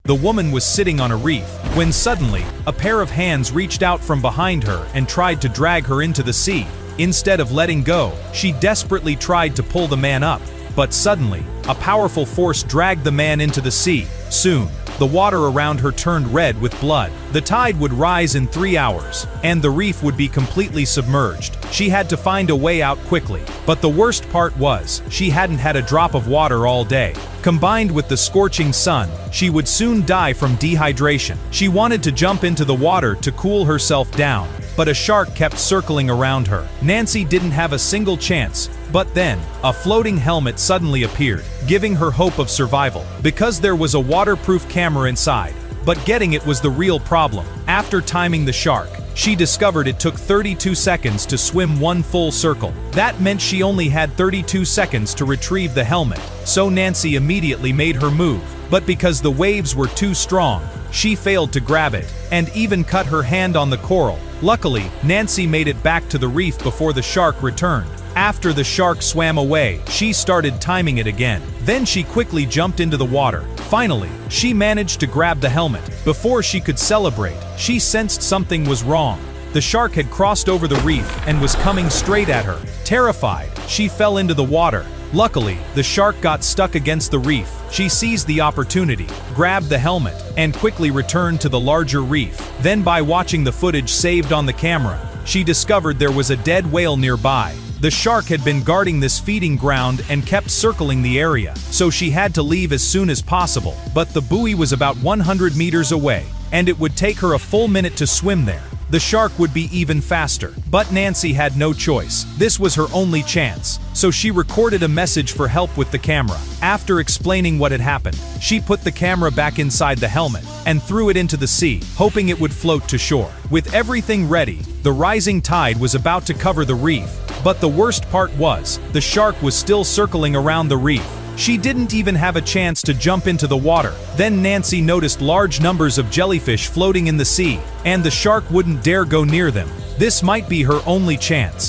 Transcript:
the woman was sitting on a reef, when suddenly, a pair of hands reached out from behind her and tried to drag her into the sea. Instead of letting go, she desperately tried to pull the man up, but suddenly, a powerful force dragged the man into the sea. Soon, the water around her turned red with blood. The tide would rise in 3 hours, and the reef would be completely submerged. She had to find a way out quickly, but the worst part was, she hadn't had a drop of water all day. Combined with the scorching sun, she would soon die from dehydration. She wanted to jump into the water to cool herself down, but a shark kept circling around her. Nancy didn't have a single chance, but then, a floating helmet suddenly appeared, giving her hope of survival, because there was a waterproof camera inside. But getting it was the real problem. After timing the shark, she discovered it took 32 seconds to swim 1 full circle. That meant she only had 32 seconds to retrieve the helmet, so Nancy immediately made her move. But because the waves were too strong, she failed to grab it, and even cut her hand on the coral. Luckily, Nancy made it back to the reef before the shark returned. After the shark swam away, she started timing it again. Then she quickly jumped into the water. Finally, she managed to grab the helmet. Before she could celebrate, she sensed something was wrong. The shark had crossed over the reef and was coming straight at her. Terrified, she fell into the water. Luckily, the shark got stuck against the reef. She seized the opportunity, grabbed the helmet, and quickly returned to the larger reef. Then by watching the footage saved on the camera, she discovered there was a dead whale nearby. The shark had been guarding this feeding ground and kept circling the area, so she had to leave as soon as possible. But the buoy was about 100 meters away, and it would take her a full minute to swim there. The shark would be even faster. But Nancy had no choice. This was her only chance, so she recorded a message for help with the camera. After explaining what had happened, she put the camera back inside the helmet and threw it into the sea, hoping it would float to shore. With everything ready, the rising tide was about to cover the reef. But the worst part was, the shark was still circling around the reef. She didn't even have a chance to jump into the water. Then Nancy noticed large numbers of jellyfish floating in the sea, and the shark wouldn't dare go near them. This might be her only chance.